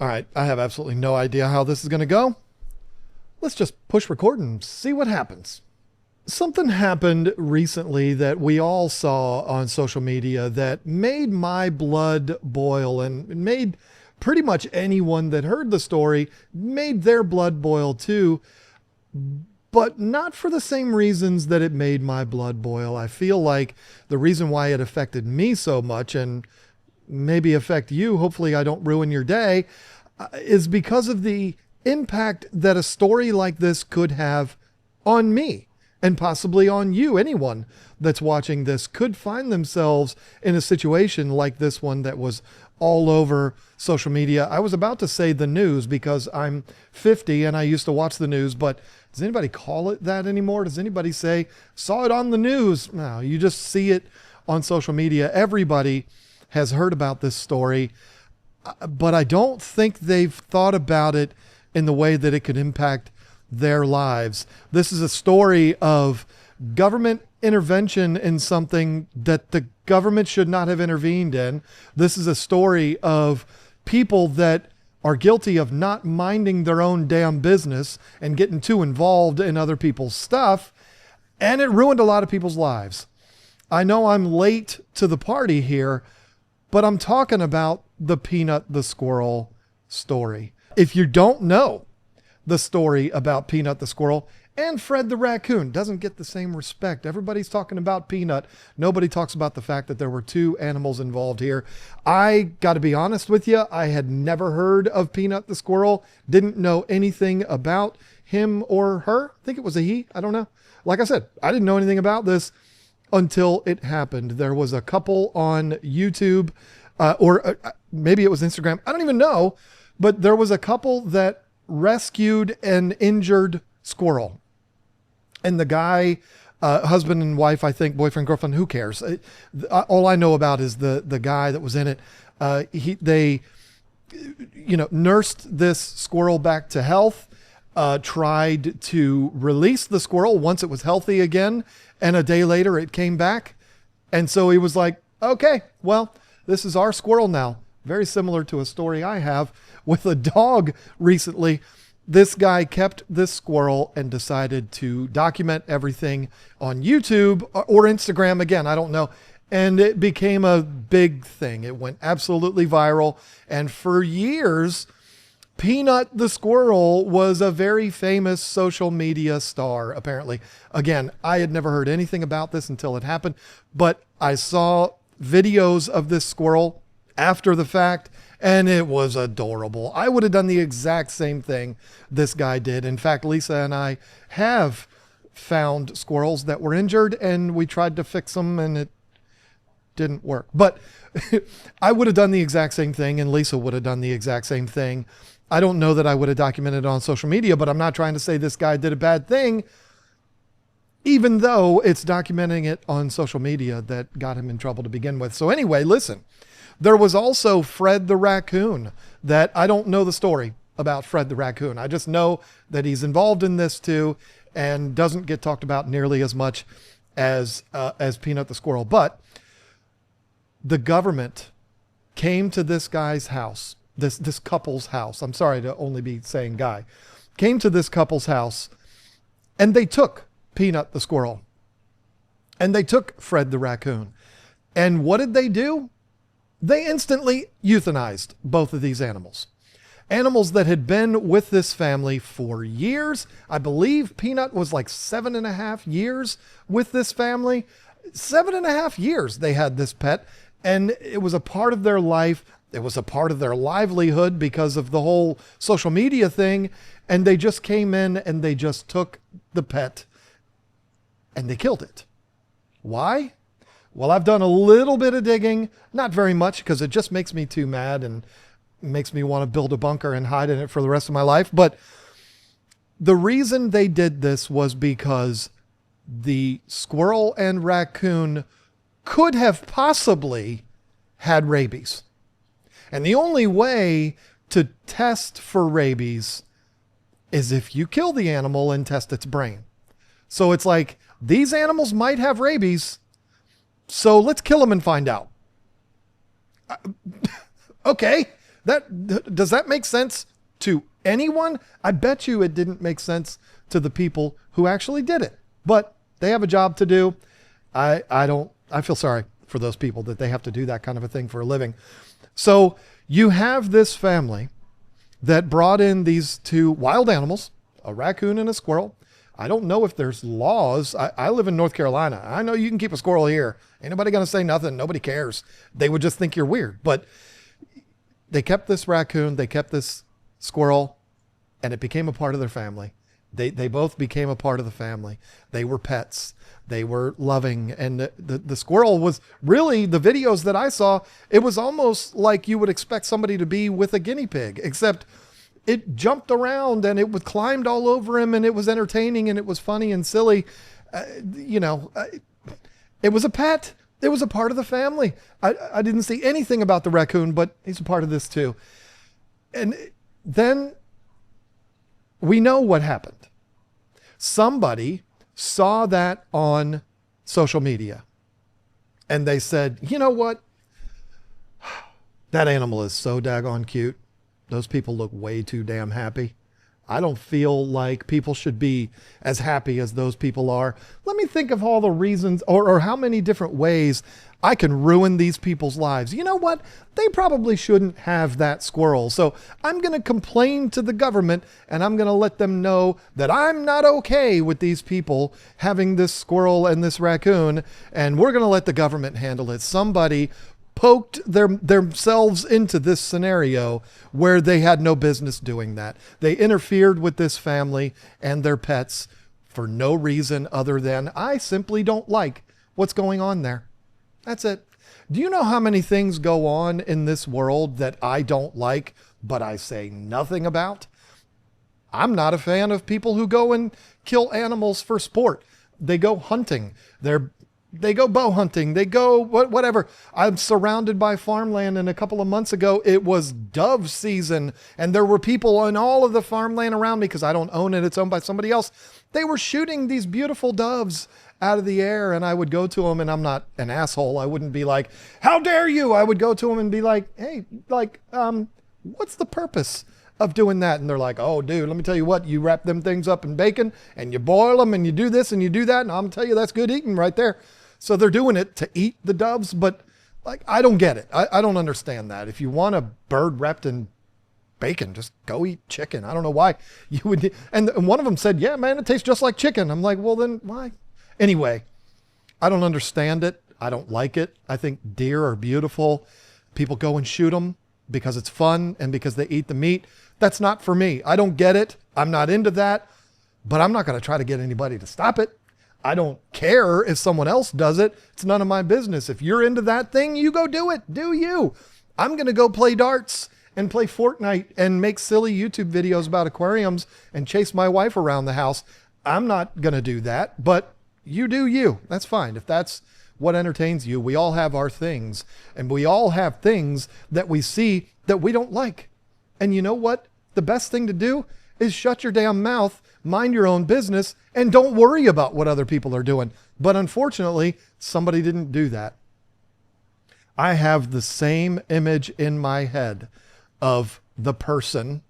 All right, I have absolutely no idea how this is going to go. Let's just push record and see what happens. Something happened recently that we all saw on social media that made my blood boil and made pretty much anyone that heard the story made their blood boil too, but not for the same reasons that it made my blood boil. I feel like the reason why it affected me so much and maybe affect you, hopefully I don't ruin your day, is because of the impact that a story like this could have on me and possibly on you. Anyone that's watching this could find themselves in a situation like this one that was all over social media. I was about to say the news because I'm 50 and I used to watch the news, but does anybody call it that anymore? Does anybody say, saw it on the news? No, you just see it on social media. Everybody has heard about this story, but I don't think they've thought about it in the way that it could impact their lives. This is a story of government intervention in something that the government should not have intervened in. This is a story of people that are guilty of not minding their own damn business and getting too involved in other people's stuff. And it ruined a lot of people's lives. I know I'm late to the party here, but I'm talking about the Peanut the squirrel story. If you don't know the story about Peanut the squirrel, and Fred the raccoon doesn't get the same respect. Everybody's talking about Peanut. Nobody talks about the fact that there were two animals involved here. I got to be honest with you. I had never heard of Peanut the squirrel. Didn't know anything about him or her. I think it was a he. I don't know. Like I said, I didn't know anything about this until it happened. There was a couple on YouTube or maybe it was Instagram. I don't even know. But there was a couple that rescued an injured squirrel. And the guy, husband and wife, I think, boyfriend, girlfriend, who cares? All I know about is the guy that was in it. They nursed this squirrel back to health, tried to release the squirrel once it was healthy again. And a day later it came back. And so he was like, okay, well, this is our squirrel now. Very similar to a story I have with a dog recently. This guy kept this squirrel and decided to document everything on YouTube or Instagram. Again, I don't know. And it became a big thing. It went absolutely viral. And for years, Peanut the squirrel was a very famous social media star, apparently. Again, I had never heard anything about this until it happened, but I saw videos of this squirrel after the fact, and it was adorable. I would have done the exact same thing this guy did. In fact, Lisa and I have found squirrels that were injured, and we tried to fix them, and it didn't work. But I would have done the exact same thing, and Lisa would have done the exact same thing. I don't know that I would have documented it on social media, but I'm not trying to say this guy did a bad thing, even though it's documenting it on social media that got him in trouble to begin with. So anyway, listen. There was also Fred the raccoon that I don't know the story about Fred the raccoon. I just know that he's involved in this too and doesn't get talked about nearly as much as Peanut the squirrel. But the government came to this guy's house, this couple's house. I'm sorry to only be saying guy. Came to this couple's house and they took Peanut the squirrel and they took Fred the raccoon. And what did they do? They instantly euthanized both of these animals. Animals that had been with this family for years. I believe Peanut was like 7.5 years with this family. 7.5 years they had this pet, and it was a part of their life. It was a part of their livelihood because of the whole social media thing. And they just came in and they just took the pet and they killed it. Why? Well, I've done a little bit of digging, not very much because it just makes me too mad and makes me want to build a bunker and hide in it for the rest of my life. But the reason they did this was because the squirrel and raccoon could have possibly had rabies. And the only way to test for rabies is if you kill the animal and test its brain. So it's like, these animals might have rabies, so let's kill them and find out. Okay, Does that make sense to anyone? I bet you it didn't make sense to the people who actually did it, but they have a job to do. I feel sorry for those people that they have to do that kind of a thing for a living. So you have this family that brought in these two wild animals, a raccoon and a squirrel. I don't know if there's laws. I live in North Carolina. I know you can keep a squirrel here. Ain't nobody going to say nothing. Nobody cares. They would just think you're weird. But they kept this raccoon, they kept this squirrel, and it became a part of their family. They both became a part of the family. They were pets. They were loving. And the squirrel was really, the videos that I saw, it was almost like you would expect somebody to be with a guinea pig, except it jumped around and it climbed all over him, and it was entertaining and it was funny and silly. It was a pet. It was a part of the family. I didn't see anything about the raccoon, but he's a part of this too. And then we know what happened. Somebody saw that on social media and they said, you know what? That animal is so daggone cute. Those people look way too damn happy. I don't feel like people should be as happy as those people are. Let me think of all the reasons or how many different ways I can ruin these people's lives. You know what? They probably shouldn't have that squirrel. So I'm going to complain to the government and I'm going to let them know that I'm not okay with these people having this squirrel and this raccoon, and we're going to let the government handle it. Somebody poked themselves into this scenario where they had no business doing that. They interfered with this family and their pets for no reason other than I simply don't like what's going on there. That's it. Do you know how many things go on in this world that I don't like, but I say nothing about? I'm not a fan of people who go and kill animals for sport. They go hunting. They go bow hunting. They go whatever. I'm surrounded by farmland, and a couple of months ago, it was dove season, and there were people on all of the farmland around me because I don't own it. It's owned by somebody else. They were shooting these beautiful doves out of the air, and I would go to them, and I'm not an asshole. I wouldn't be like, how dare you? I would go to them and be like, hey, what's the purpose of doing that? And they're like, oh, dude, let me tell you what, you wrap them things up in bacon and you boil them and you do this and you do that. And I'm gonna tell you, that's good eating right there. So they're doing it to eat the doves, but like, I don't get it. I don't understand that. If you want a bird wrapped in bacon, just go eat chicken. I don't know why you would. And one of them said, yeah, man, it tastes just like chicken. I'm like, well, then why? Anyway, I don't understand it. I don't like it. I think deer are beautiful. People go and shoot them because it's fun and because they eat the meat. That's not for me. I don't get it. I'm not into that, but I'm not going to try to get anybody to stop it. I don't care if someone else does it. It's none of my business. If you're into that thing, you go do it. Do you? I'm going to go play darts and play Fortnite and make silly YouTube videos about aquariums and chase my wife around the house. I'm not going to do that, but you do you. That's fine. If that's what entertains you, we all have our things, and we all have things that we see that we don't like. And you know what? The best thing to do is shut your damn mouth, mind your own business, and don't worry about what other people are doing. But unfortunately, somebody didn't do that. I have the same image in my head of the person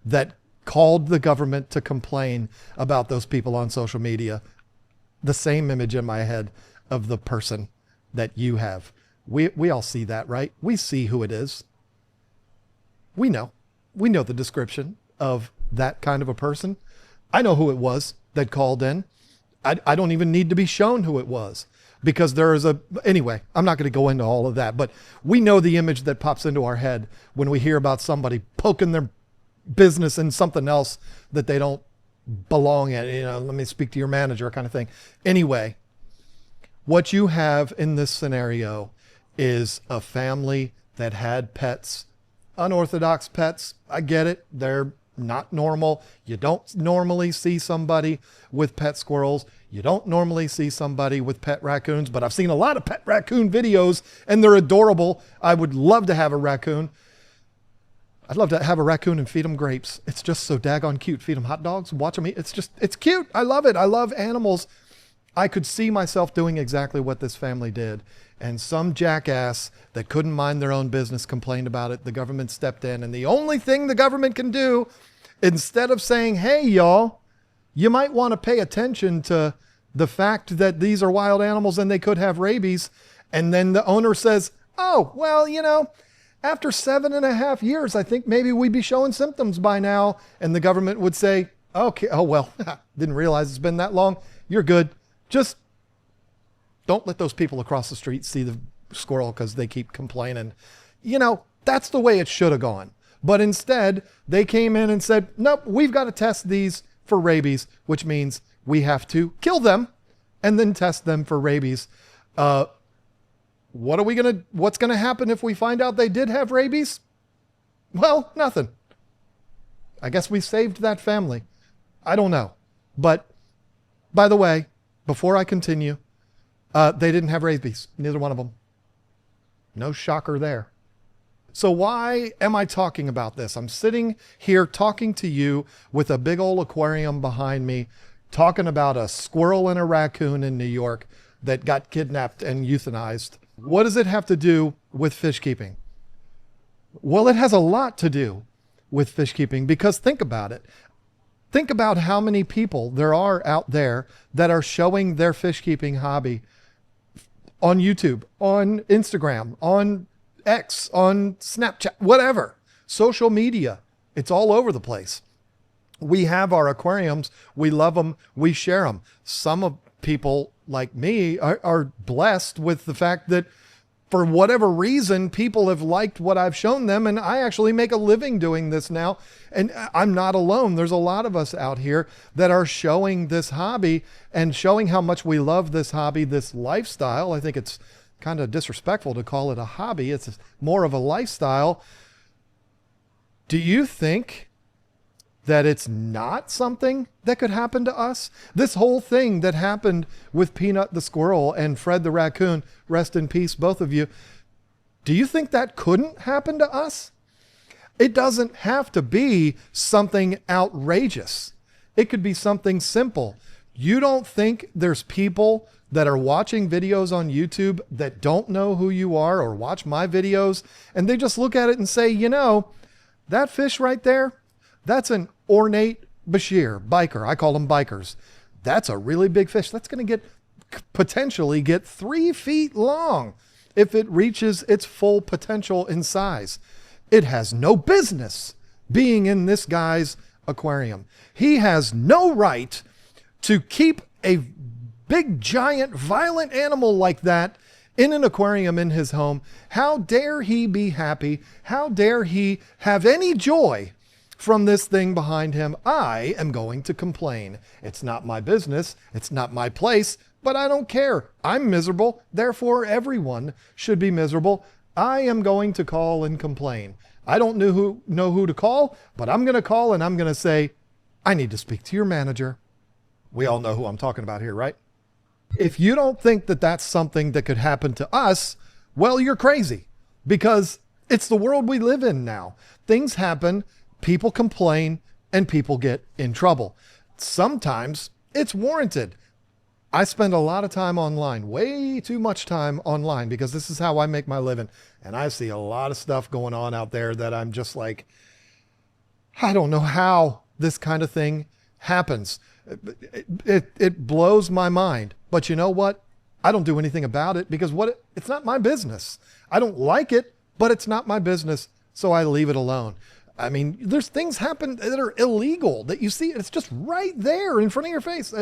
that called the government to complain about those people on social media. The same image in my head of the person that you have. We all see that, right? We see who it is. We know the description of that kind of a person. I know who it was that called in. I don't even need to be shown who it was, because anyway, I'm not going to go into all of that, but we know the image that pops into our head when we hear about somebody poking their business in something else that they don't belong at. Let me speak to your manager kind of thing. Anyway, what you have in this scenario is a family that had pets, unorthodox pets. I get it. They're not normal. You don't normally see somebody with pet squirrels. You don't normally see somebody with pet raccoons, but I've seen a lot of pet raccoon videos and they're adorable. I would love to have a raccoon. I'd love to have a raccoon and feed them grapes. It's just so daggone cute. Feed them hot dogs, watch them eat. It's cute. I love it. I love animals. I could see myself doing exactly what this family did. And some jackass that couldn't mind their own business complained about it. The government stepped in. And the only thing the government can do, instead of saying, hey, y'all, you might want to pay attention to the fact that these are wild animals and they could have rabies. And then the owner says, oh, well, after 7.5 years, I think maybe we'd be showing symptoms by now. And the government would say, okay, oh, well, didn't realize it's been that long. You're good. Just don't let those people across the street see the squirrel because they keep complaining. That's the way it should have gone. But instead, they came in and said, nope, we've got to test these for rabies, which means we have to kill them and then test them for rabies. What's going to happen if we find out they did have rabies? Well, nothing. I guess we saved that family. I don't know. But by the way, before I continue, they didn't have rabies. Neither one of them. No shocker there. So why am I talking about this? I'm sitting here talking to you with a big old aquarium behind me, talking about a squirrel and a raccoon in New York that got kidnapped and euthanized. What does it have to do with fish keeping? Well, it has a lot to do with fish keeping, because think about it. Think about how many people there are out there that are showing their fish keeping hobby on YouTube, on Instagram, on X, on Snapchat, whatever, social media. It's all over the place. We have our aquariums. We love them. We share them. Some of people like me are blessed with the fact that for whatever reason, people have liked what I've shown them, and I actually make a living doing this now. And I'm not alone. There's a lot of us out here that are showing this hobby and showing how much we love this hobby, this lifestyle. I think it's kind of disrespectful to call it a hobby. It's more of a lifestyle. Do you think that it's not something that could happen to us? This whole thing that happened with Peanut the squirrel and Fred the raccoon, rest in peace, both of you. Do you think that couldn't happen to us? It doesn't have to be something outrageous. It could be something simple. You don't think there's people that are watching videos on YouTube that don't know who you are or watch my videos, and they just look at it and say, that fish right there, that's an ornate Bashir, biker. I call them bikers. That's a really big fish. That's going to potentially get 3 feet long if it reaches its full potential in size. It has no business being in this guy's aquarium. He has no right to keep a big, giant, violent animal like that in an aquarium in his home. How dare he be happy? How dare he have any joy from this thing behind him? I am going to complain. It's not my business. It's not my place, but I don't care. I'm miserable. Therefore, everyone should be miserable. I am going to call and complain. I don't know who to call, but I'm going to call and I'm going to say, I need to speak to your manager. We all know who I'm talking about here, right? If you don't think that that's something that could happen to us, well, you're crazy, because it's the world we live in now. Things happen, people complain, and people get in trouble. Sometimes it's warranted. I spend a lot of time online, way too much time online, because this is how I make my living. And I see a lot of stuff going on out there that I'm just like, I don't know how this kind of thing happens. It blows my mind. But you know what? I don't do anything about it, because it's not my business. I don't like it, but it's not my business. So I leave it alone. I mean, there's things happen that are illegal that you see. It's just right there in front of your face.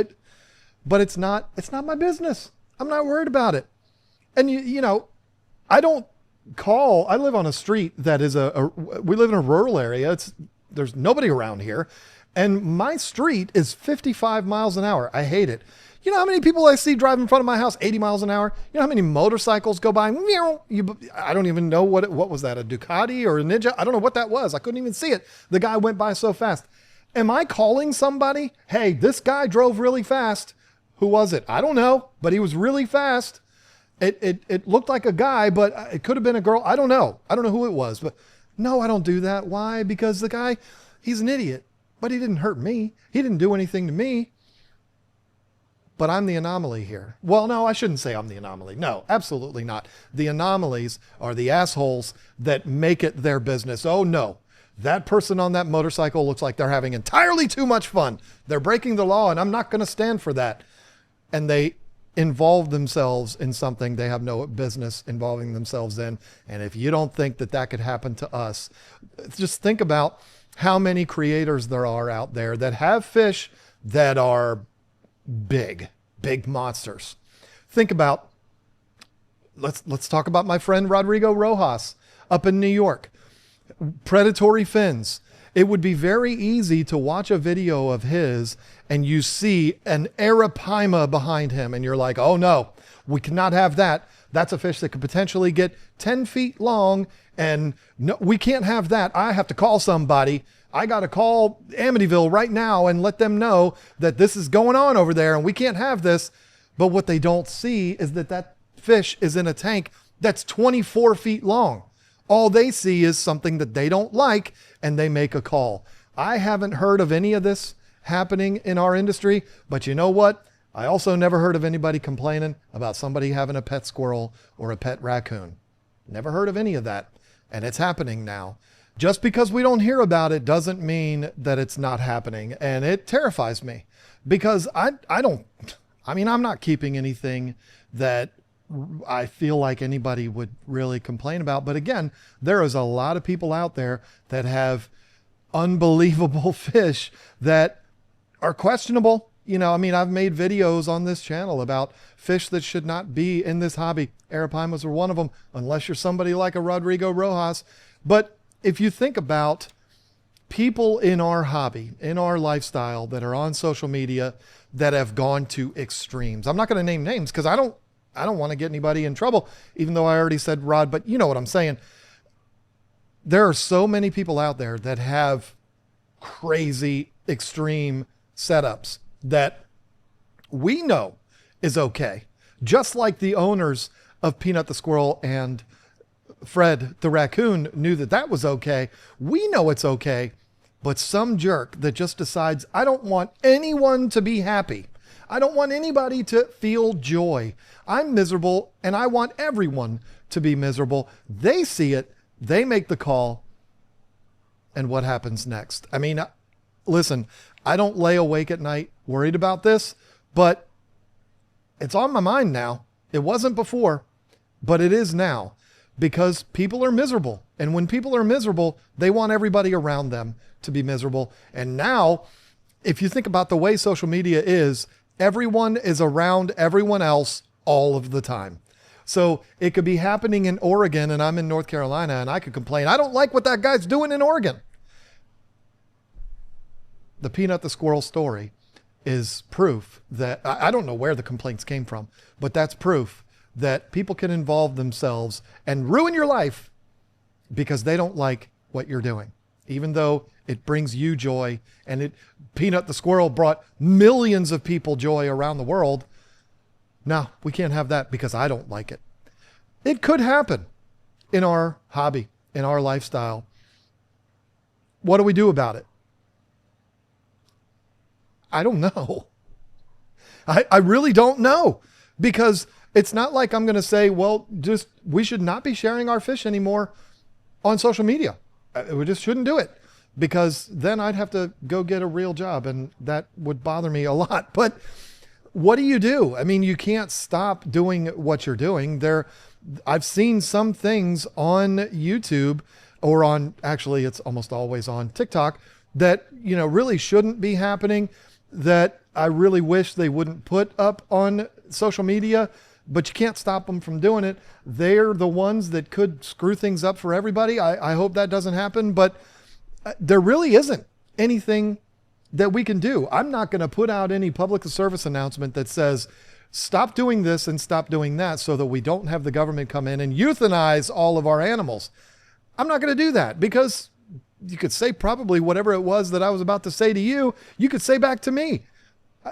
But it's not my business. I'm not worried about it. And I don't call. I live on a street that is we live in a rural area. There's nobody around here. And my street is 55 miles an hour. I hate it. You know how many people I see drive in front of my house 80 miles an hour? You know how many motorcycles go by? I don't even know what was that, a Ducati or a Ninja? I don't know what that was. I couldn't even see it. The guy went by so fast. Am I calling somebody? Hey, this guy drove really fast. Who was it? I don't know, but he was really fast. It looked like a guy, but it could have been a girl. I don't know. I don't know who it was, but no, I don't do that. Why? Because the guy, he's an idiot, but he didn't hurt me. He didn't do anything to me. but I'm the anomaly here. Well, no, I shouldn't say I'm the anomaly. No, absolutely not. The anomalies are the assholes that make it their business. Oh no, that person on that motorcycle looks like they're having entirely too much fun. They're breaking the law and I'm not going to stand for that. And they involve themselves in something they have no business involving themselves in. And if you don't think that that could happen to us, just think about how many creators there are out there that have fish that are big monsters. Think about, let's talk about my friend Rodrigo Rojas up in New York. Predatory fins. It would be very easy to watch a video of his and you see an arapaima behind him and you're like, oh no, we cannot have that. That's a fish that could potentially get 10 feet long and no, we can't have that. I have to call somebody. I got to call Amityville right now and let them know that this is going on over there and we can't have this. But what they don't see is that that fish is in a tank that's 24 feet long. All they see is something that they don't like and they make a call. I haven't heard of any of this happening in our industry, but you know what? I also never heard of anybody complaining about somebody having a pet squirrel or a pet raccoon. Never heard of any of that. And it's happening now. Just because we don't hear about it doesn't mean that it's not happening. And it terrifies me because I'm not keeping anything that I feel like anybody would really complain about. But again, there is a lot of people out there that have unbelievable fish that are questionable. You know, I mean, I've made videos on this channel about fish that should not be in this hobby. Arapaimas are one of them, unless you're somebody like a Rodrigo Rojas. But if you think about people in our hobby, in our lifestyle that are on social media that have gone to extremes, I'm not going to name names because I don't want to get anybody in trouble, even though I already said Rod, but you know what I'm saying. There are so many people out there that have crazy extreme setups that we know is okay. Just like the owners of Peanut the squirrel and Fred the raccoon knew that that was okay. We know it's okay, but some jerk that just decides, I don't want anyone to be happy. I don't want anybody to feel joy. I'm miserable and I want everyone to be miserable. They see it, they make the call, and what happens next? I mean, listen, I don't lay awake at night worried about this, but it's on my mind now. It wasn't before, but it is now because people are miserable. And when people are miserable, they want everybody around them to be miserable. And now, if you think about the way social media is, everyone is around everyone else all of the time. So it could be happening in Oregon and I'm in North Carolina and I could complain, I don't like what that guy's doing in Oregon. The Peanut the squirrel story is proof that, I don't know where the complaints came from, but that's proof that people can involve themselves and ruin your life because they don't like what you're doing, even though it brings you joy. And Peanut the squirrel brought millions of people joy around the world. No, we can't have that because I don't like it. It could happen in our hobby, in our lifestyle. What do we do about it? I don't know. I really don't know, because it's not like I'm going to say, well, just, we should not be sharing our fish anymore on social media. We just shouldn't do it, because then I'd have to go get a real job and that would bother me a lot. But what do you do? I mean, you can't stop doing what you're doing. I've seen some things on YouTube or actually it's almost always on TikTok that, really shouldn't be happening, that I really wish they wouldn't put up on social media, but you can't stop them from doing it. They're the ones that could screw things up for everybody. I hope that doesn't happen, but there really isn't anything that we can do. I'm not going to put out any public service announcement that says, stop doing this and stop doing that so that we don't have the government come in and euthanize all of our animals. I'm not going to do that, because you could say probably whatever it was that I was about to say to you, you could say back to me.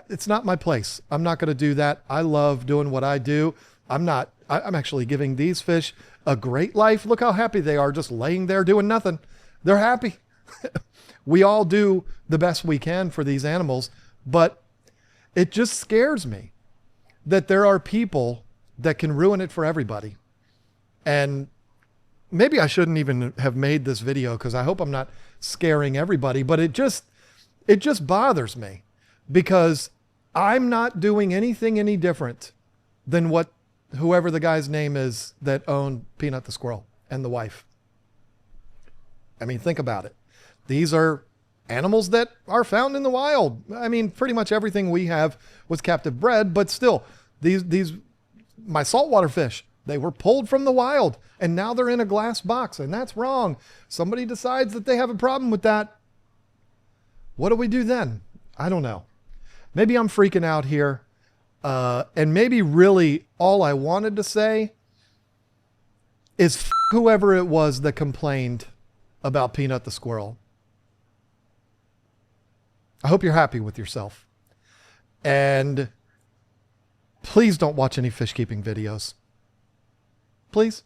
It's not my place. I'm not going to do that. I love doing what I do. I'm actually giving these fish a great life. Look how happy they are just laying there doing nothing. They're happy. We all do the best we can for these animals, but it just scares me that there are people that can ruin it for everybody. And maybe I shouldn't even have made this video because I hope I'm not scaring everybody, but it just bothers me because I'm not doing anything any different than what whoever the guy's name is that owned Peanut the squirrel and the wife. I mean, think about it. These are animals that are found in the wild. I mean, pretty much everything we have was captive bred, but still, my saltwater fish, they were pulled from the wild and now they're in a glass box, and that's wrong. Somebody decides that they have a problem with that. What do we do then? I don't know. Maybe I'm freaking out here. And maybe really all I wanted to say is whoever it was that complained about Peanut the squirrel. I hope you're happy with yourself. And please don't watch any fish keeping videos. Please.